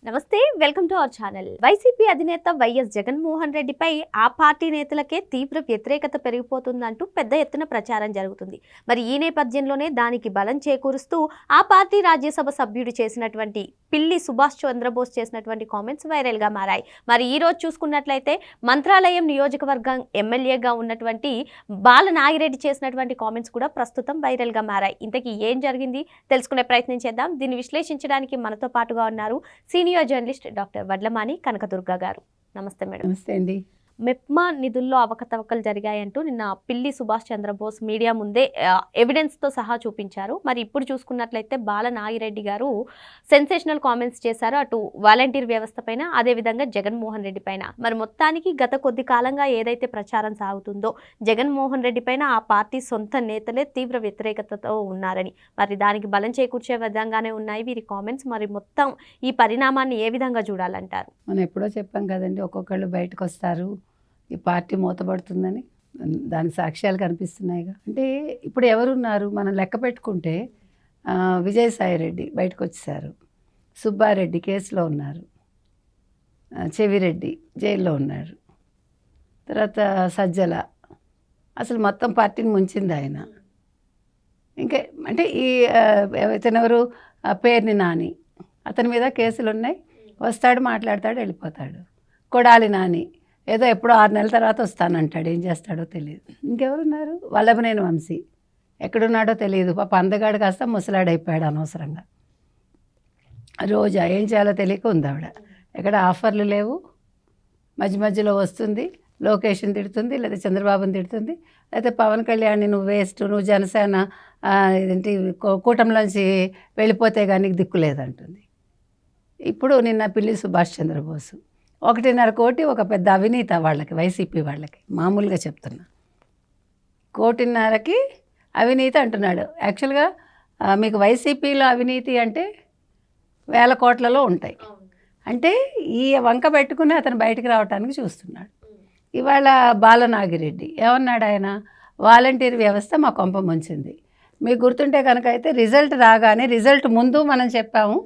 నమస్తే, welcome to our channel. YCP అధినేత YS Jaganmohan రెడ్డిపై ఆ పార్టీ నేతలకే తీవ్ర వ్యతిరేకత పెరిగిపోతుందంటూ పెద్ద ఎత్తున ప్రచారం జరుగుతుంది. మరి ఈ నేపథ్యంలోనే దానికి బలం చేకూరుస్తూ ఆ పార్టీ రాజ్యసభ సభ్యుడు చేసినటువంటి పిల్లి సుభాష్ చంద్రబోస్ చేసినటువంటి కామెంట్స్ వైరల్ గా మారాయి. మరి ఈ రోజు చూసుకున్నట్లయితే మంత్రాలయం నియోజకవర్గం ఎమ్మెల్యేగా ఉన్నటువంటి బాల నాగిరెడ్డి చేసినటువంటి కామెంట్స్ కూడా ప్రస్తుతం వైరల్ గా మారాయి. ఇంతకీ ఏం జరిగింది తెలుసుకునే ప్రయత్నం చేద్దాం. దీన్ని విశ్లేషించడానికి మనతో పాటుగా ఉన్నారు senior journalist doctor Vadlamani Kanakadurga గారు. నమస్తే మేడం. నమస్తే అండి. మెప్మా నిధుల్లో అవకతవకలు జరిగాయంటూ నిన్న పిల్లి సుభాష్ చంద్రబోస్ మీడియా ముందే ఎవిడెన్స్తో సహా చూపించారు. మరి ఇప్పుడు చూసుకున్నట్లయితే బాల నాగిరెడ్డి గారు సెన్సేషనల్ కామెంట్స్ చేశారు అటు వాలంటీర్ వ్యవస్థ పైన, అదేవిధంగా జగన్మోహన్ రెడ్డి పైన. మరి మొత్తానికి గత కొద్ది కాలంగా ఏదైతే ప్రచారం సాగుతుందో జగన్మోహన్ రెడ్డి పైన ఆ పార్టీ సొంత నేతలే తీవ్ర వ్యతిరేకతతో ఉన్నారని, మరి దానికి బలం చేకూర్చే విధంగానే ఉన్నాయి వీరి కామెంట్స్. మరి మొత్తం ఈ పరిణామాన్ని ఏ విధంగా చూడాలంటారు? మనం ఎప్పుడో చెప్పాం కదండి, ఒక్కొక్కళ్ళు బయటకు వస్తారు ఈ పార్టీ మూతపడుతుందని. దానికి సాక్ష్యాలు కనిపిస్తున్నాయిగా. అంటే ఇప్పుడు ఎవరున్నారు మనం లెక్క పెట్టుకుంటే విజయసాయిరెడ్డి బయటకు వచ్చేసారు, సుబ్బారెడ్డి కేసులో ఉన్నారు, చెవిరెడ్డి జైల్లో ఉన్నారు, తర్వాత సజ్జల అసలు మొత్తం పార్టీని ముంచింది ఆయన. ఇంకా అంటే ఈ ఇతనెవరు పేర్ని నాని, అతని మీద కేసులు ఉన్నాయి, వస్తాడు మాట్లాడతాడు వెళ్ళిపోతాడు. కొడాలి నాని ఏదో ఎప్పుడో 6 నెలల తర్వాత వస్తానంటాడు, ఏం చేస్తాడో తెలియదు. ఇంకెవరున్నారు? వల్లభనేని వంశీ ఎక్కడున్నాడో తెలియదు, పాప అందగాడు కాస్త ముసలాడైపోయాడు అనవసరంగా. రోజా ఏం చేయాలో తెలియక ఉంది ఆవిడ, ఎక్కడ ఆఫర్లు లేవు, మధ్య మధ్యలో వస్తుంది, లోకేష్ని తిడుతుంది, లేదా చంద్రబాబుని తిడుతుంది, లేకపోతే పవన్ కళ్యాణ్ని నువ్వు వేస్ట్, నువ్వు జనసేన ఇదేంటి కూటమిలోంచి వెళ్ళిపోతే కానీ దిక్కు లేదంటుంది. ఇప్పుడు నిన్న పిల్లి సుభాష్ చంద్రబోస్ 1.5 కోటి ఒక పెద్ద అవినీతి వాళ్ళకి, వైసీపీ వాళ్ళకి, మామూలుగా చెప్తున్నా 1.5 కోటికి అవినీతి అంటున్నాడు. యాక్చువల్గా మీకు వైసీపీలో అవినీతి అంటే 1000 కోట్లలో ఉంటాయి. అంటే ఈ వంక పెట్టుకుని అతను బయటికి రావడానికి చూస్తున్నాడు. ఇవాళ బాలనాగిరెడ్డి ఏమన్నాడు ఆయన? వాలంటీర్ వ్యవస్థ మా కొంప ముంచింది. మీకు గుర్తుంటే కనుక అయితే రిజల్ట్ రాగానే, రిజల్ట్ ముందు మనం చెప్పాము,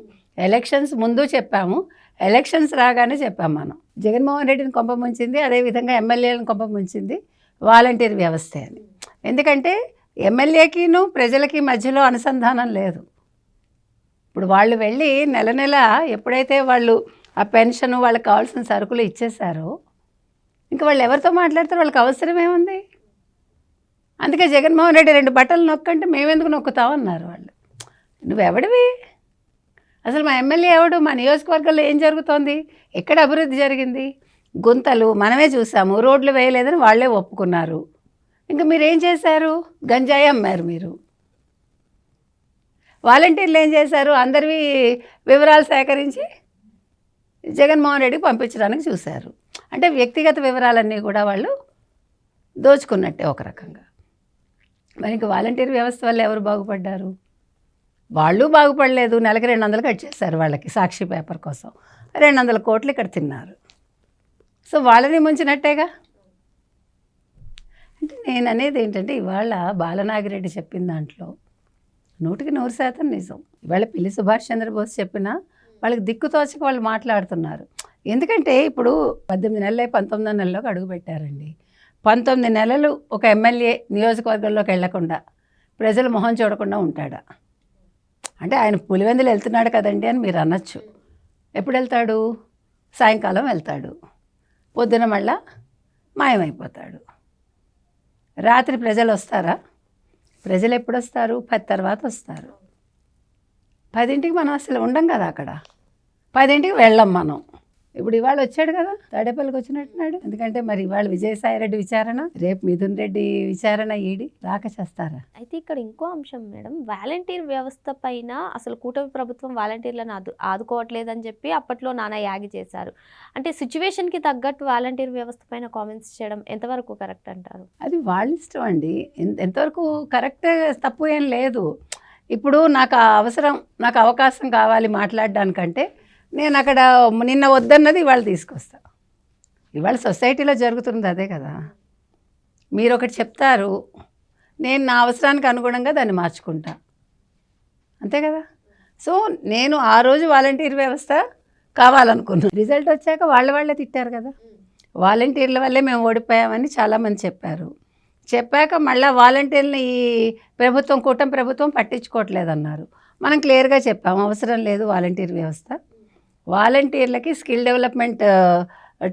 ఎలక్షన్స్ ముందు చెప్పాము, ఎలక్షన్స్ రాగానే చెప్పాము మనం, జగన్మోహన్ రెడ్డిని కొంప ముంచింది, అదేవిధంగా ఎమ్మెల్యేలను కొంప ముంచింది వాలంటీర్ వ్యవస్థ అని. ఎందుకంటే ఎమ్మెల్యేకిను ప్రజలకి మధ్యలో అనుసంధానం లేదు. ఇప్పుడు వాళ్ళు వెళ్ళి నెల నెల ఎప్పుడైతే వాళ్ళు ఆ పెన్షన్ వాళ్ళకి కావాల్సిన సరుకులు ఇచ్చేశారో ఇంకా వాళ్ళు ఎవరితో మాట్లాడతారు? వాళ్ళకి అవసరం ఏముంది? అందుకే జగన్మోహన్ రెడ్డి 2 బట్టలు నొక్కంటే మేమెందుకు నొక్కుతామన్నారు వాళ్ళు. నువ్వెవడివి అసలు? మా ఎమ్మెల్యే ఎవడు? మా నియోజకవర్గంలో ఏం జరుగుతోంది? ఎక్కడ అభివృద్ధి జరిగింది? గుంతలు మనమే చూసాము, రోడ్లు వేయలేదని వాళ్ళే ఒప్పుకున్నారు. ఇంకా మీరేం చేశారు? గంజాయి అమ్మారు మీరు. వాలంటీర్లు ఏం చేశారు? అందరివి వివరాలు సేకరించి జగన్మోహన్ రెడ్డికి పంపించడానికి చూశారు. అంటే వ్యక్తిగత వివరాలన్నీ కూడా వాళ్ళు దోచుకున్నట్టే ఒక రకంగా. మరి ఇంక వాలంటీర్ వ్యవస్థ వల్ల ఎవరు బాగుపడ్డారు? వాళ్ళు బాగుపడలేదు. నెలకి 200 కట్ చేశారు వాళ్ళకి, సాక్షి పేపర్ కోసం 200 కోట్లు ఇక్కడ తిన్నారు. సో వాళ్ళని ముంచినట్టేగా. అంటే నేను అనేది ఏంటంటే, ఇవాళ బాలనాగిరెడ్డి చెప్పిన దాంట్లో 100% నిజం. ఇవాళ పిల్లి సుభాష్ చంద్రబోస్ చెప్పినా వాళ్ళకి దిక్కుతోచక వాళ్ళు మాట్లాడుతున్నారు. ఎందుకంటే ఇప్పుడు 18 నెలలే 19వ నెలలోకి అడుగుపెట్టారండి. 19 నెలలు ఒక ఎమ్మెల్యే నియోజకవర్గంలోకి వెళ్లకుండా, ప్రజల మొహం చూడకుండా ఉంటాడా? అంటే ఆయన పులివెందులు వెళ్తున్నాడు కదండి అని మీరు అనొచ్చు. ఎప్పుడు వెళ్తాడు? సాయంకాలం వెళ్తాడు, పొద్దున మళ్ళా మాయమైపోతాడు. రాత్రి ప్రజలు వస్తారా? ప్రజలు ఎప్పుడు వస్తారు? 10 తర్వాత వస్తారు. 10ంటికి మనం అసలు ఉండం కదా అక్కడ, 10ంటికి వెళ్ళం మనం. ఇప్పుడు ఇవాళ వచ్చాడు కదా, తాడేపల్లికి వచ్చినట్టున్నాడు. ఎందుకంటే మరి ఇవాళ విజయసాయిరెడ్డి విచారణ, రేపు మిథున్ రెడ్డి విచారణ, ఈడి రాక చేస్తారా? అయితే ఇక్కడ ఇంకో అంశం మేడం, వాలంటీర్ వ్యవస్థ పైన అసలు కూటమి ప్రభుత్వం వాలంటీర్లను ఆదుకోవట్లేదని చెప్పి అప్పట్లో నానా యాగి చేశారు. అంటే సిచ్యువేషన్కి తగ్గట్టు వాలంటీర్ వ్యవస్థ పైన కామెంట్స్ చేయడం ఎంతవరకు కరెక్ట్ అంటారు? అది వాళ్ళ ఇష్టం అండి. ఎంతవరకు కరెక్ట్, తప్పు ఏం లేదు. ఇప్పుడు నాకు అవసరం, నాకు అవకాశం కావాలి మాట్లాడడానికంటే నేను అక్కడ నిన్న వద్దన్నది ఇవాళ తీసుకొస్తా. ఇవాళ సొసైటీలో జరుగుతుంది అదే కదా. మీరు ఒకటి చెప్తారు, నేను నా అవసరానికి అనుగుణంగా దాన్ని మార్చుకుంటా, అంతే కదా. సో నేను ఆ రోజు వాలంటీర్ వ్యవస్థ కావాలనుకున్నాం. రిజల్ట్ వచ్చాక వాళ్ళే తిట్టారు కదా, వాలంటీర్ల వల్లే మేము ఓడిపోయామని చాలామంది చెప్పారు. చెప్పాక మళ్ళీ వాలంటీర్ని ఈ ప్రభుత్వం, కూటమి ప్రభుత్వం పట్టించుకోవట్లేదన్నారు. మనం క్లియర్గా చెప్పాము, అవసరం లేదు వాలంటీర్ వ్యవస్థ. వాలంటీర్లకి స్కిల్ డెవలప్మెంట్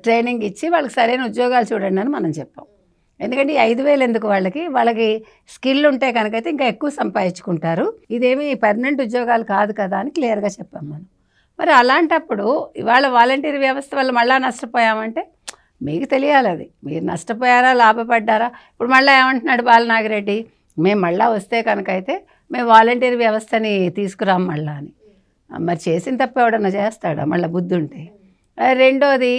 ట్రైనింగ్ ఇచ్చి వాళ్ళకి సరైన ఉద్యోగాలు చూడండి అని మనం చెప్పాం. ఎందుకంటే ఈ 5,000 ఎందుకు, వాళ్ళకి స్కిల్ ఉంటే కనుకైతే ఇంకా ఎక్కువ సంపాదించుకుంటారు. ఇదేమి పర్మనెంట్ ఉద్యోగాలు కాదు కదా అని క్లియర్గా చెప్పాం మనం. మరి అలాంటప్పుడు ఇవాళ వాలంటీర్ వ్యవస్థ వల్ల మళ్ళీ నష్టపోయామంటే మీకు తెలియాలి, అది మీరు నష్టపోయారా లాభపడ్డారా. ఇప్పుడు మళ్ళీ ఏమంటున్నాడు బాలనాగిరెడ్డి, మేము మళ్ళీ వస్తే కనుకైతే మేము వాలంటీర్ వ్యవస్థని తీసుకురాం మళ్ళా అని. మరి చేసిన తప్ప ఎవడన్నా చేస్తాడా మళ్ళీ బుద్ధి ఉంటే. రెండోది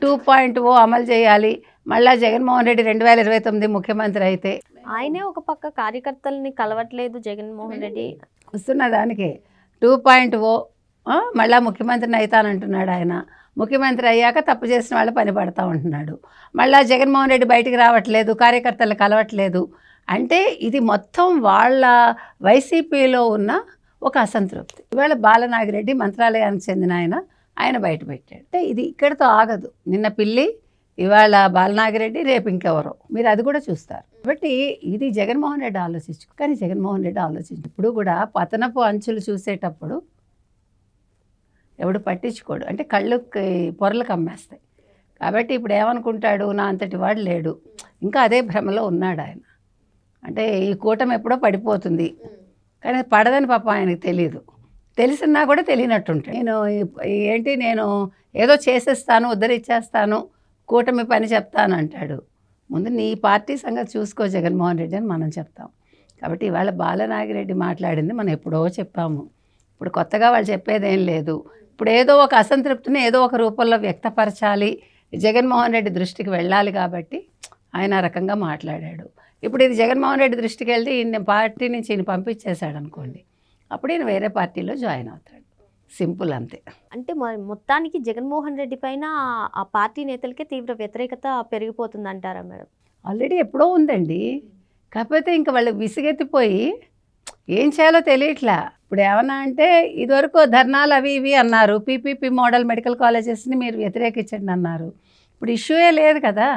2.0 అమలు చేయాలి. మళ్ళీ జగన్మోహన్ రెడ్డి 2029 ముఖ్యమంత్రి అయితే ఆయనే ఒక పక్క కార్యకర్తల్ని కలవట్లేదు జగన్మోహన్ రెడ్డి. వస్తున్న దానికే 2.0 మళ్ళీ ముఖ్యమంత్రిని అవుతానంటున్నాడు ఆయన. ముఖ్యమంత్రి అయ్యాక తప్పు చేసిన వాళ్ళు పని పడతా ఉంటున్నాడు. మళ్ళీ జగన్మోహన్ రెడ్డి బయటికి రావట్లేదు, కార్యకర్తలు కలవట్లేదు. అంటే ఇది మొత్తం వాళ్ళ వైసీపీలో ఉన్న ఒక అసంతృప్తి. ఇవాళ బాలనాగిరెడ్డి మంత్రాలయానికి చెందిన ఆయన బయట పెట్టాడు. అంటే ఇది ఇక్కడితో ఆగదు. నిన్న పిల్లి, ఇవాళ బాలనాగిరెడ్డి, రేపు ఇంకెవరో, మీరు అది కూడా చూస్తారు. కాబట్టి ఇది జగన్మోహన్ రెడ్డి ఆలోచించు. కానీ జగన్మోహన్ రెడ్డి ఇప్పుడు కూడా పతనపు అంచులు చూసేటప్పుడు ఎవడు పట్టించుకోడు, అంటే కళ్ళుకి పొరలకు అమ్మేస్తాయి. కాబట్టి ఇప్పుడు ఏమనుకుంటాడు, నా అంతటి వాడు లేడు, ఇంకా అదే భ్రమలో ఉన్నాడు ఆయన. అంటే ఈ కూటమి ఎప్పుడో పడిపోతుంది, కానీ పడదని పాపం ఆయనకు తెలియదు. తెలిసినా కూడా తెలియనట్టుంటాడు. నేను ఏదో చేసేస్తాను, ఉద్ధరిచ్చేస్తాను, కూటమి పని చెప్తాను అంటాడు. ముందు నీ పార్టీ సంగతి చూసుకో జగన్మోహన్ రెడ్డి అని మనం చెప్తాం. కాబట్టి ఇవాళ బాలనాగిరెడ్డి మాట్లాడింది మనం ఎప్పుడో చెప్పాము. ఇప్పుడు కొత్తగా వాళ్ళు చెప్పేదేం లేదు. ఇప్పుడు ఏదో ఒక అసంతృప్తిని ఏదో ఒక రూపంలో వ్యక్తపరచాలి, జగన్మోహన్ రెడ్డి దృష్టికి వెళ్ళాలి. కాబట్టి ఆయన ఆ రకంగా మాట్లాడాడు. ఇప్పుడు ఇది జగన్మోహన్ రెడ్డి దృష్టికి వెళ్తే ఈయన పార్టీ నుంచి ఈయన పంపించేశాడు అనుకోండి, అప్పుడు ఈయన వేరే పార్టీలో జాయిన్ అవుతాడు. సింపుల్, అంతే. అంటే మొత్తానికి జగన్మోహన్ రెడ్డి పైన ఆ పార్టీ నేతలకే తీవ్ర వ్యతిరేకత పెరిగిపోతుంది అంటారా మేడం? ఆల్రెడీ ఎప్పుడో ఉందండి. కాకపోతే ఇంకా వాళ్ళు విసిగెత్తిపోయి ఏం చేయాలో తెలియట్లా. ఇప్పుడు ఏమన్నా అంటే ఇదివరకు ధర్నాలు అవి ఇవి అన్నారు, పీపీపీ మోడల్ మెడికల్ కాలేజెస్ని మీరు వ్యతిరేకించండి అన్నారు. ఇప్పుడు ఇష్యూయే లేదు కదా.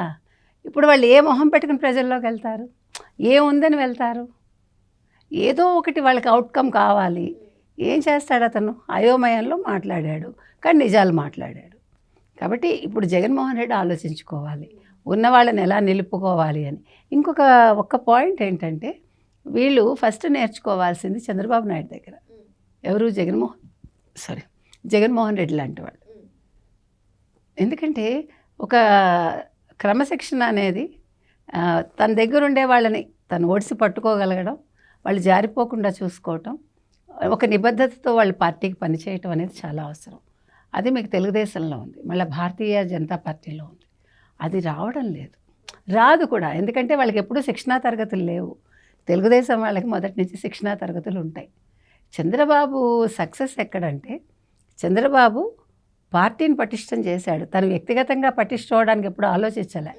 ఇప్పుడు వాళ్ళు ఏ మొహం పెట్టుకుని ప్రజల్లోకి వెళ్తారు, ఏముందని వెళ్తారు? ఏదో ఒకటి వాళ్ళకి అవుట్కమ్ కావాలి. ఏం చేస్తాడు అతను? అయోమయంలో మాట్లాడాడు, కానీ నిజాలు మాట్లాడాడు. కాబట్టి ఇప్పుడు జగన్మోహన్ రెడ్డి ఆలోచించుకోవాలి, ఉన్న వాళ్ళని ఎలా నిలుపుకోవాలి అని. ఒక్క పాయింట్ ఏంటంటే, వీళ్ళు ఫస్ట్ నేర్చుకోవాల్సింది చంద్రబాబు నాయుడు దగ్గర. ఎవరు? జగన్మోహన్ రెడ్డి లాంటి వాళ్ళు. ఎందుకంటే ఒక క్రమశిక్షణ అనేది తన దగ్గర ఉండే వాళ్ళని తను ఓడిసి పట్టుకోగలగడం, వాళ్ళు జారిపోకుండా చూసుకోవటం, ఒక నిబద్ధతతో వాళ్ళ పార్టీకి పనిచేయటం అనేది చాలా అవసరం. అది మీకు తెలుగుదేశంలో ఉంది, మళ్ళీ భారతీయ జనతా పార్టీలో ఉంది. అది రావడం లేదు, రాదు కూడా. ఎందుకంటే వాళ్ళకి ఎప్పుడూ శిక్షణా తరగతులు లేవు. తెలుగుదేశం వాళ్ళకి మొదటి నుంచి శిక్షణా తరగతులు ఉంటాయి. చంద్రబాబు సక్సెస్ ఎక్కడంటే, చంద్రబాబు పార్టీని పటిష్టం చేశాడు. తను వ్యక్తిగతంగా పటిష్టం అవడానికి ఎప్పుడు ఆలోచించలే,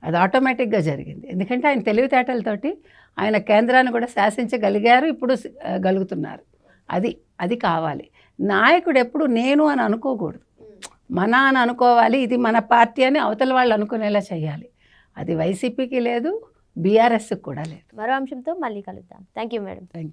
అది ఆటోమేటిక్గా జరిగింది. ఎందుకంటే ఆయన తెలివితేటలతోటి ఆయన కేంద్రాన్ని కూడా శాసించగలిగారు, ఇప్పుడు గలుగుతున్నారు. అది కావాలి. నాయకుడు ఎప్పుడు నేను అని అనుకోకూడదు, మన అని అనుకోవాలి. ఇది మన పార్టీ అని అవతల వాళ్ళు అనుకునేలా చేయాలి. అది వైసీపీకి లేదు, బీఆర్ఎస్కి కూడా లేదు. మరో అంశంతో మళ్ళీ కలుద్దాం. Thank you madam. Thank you.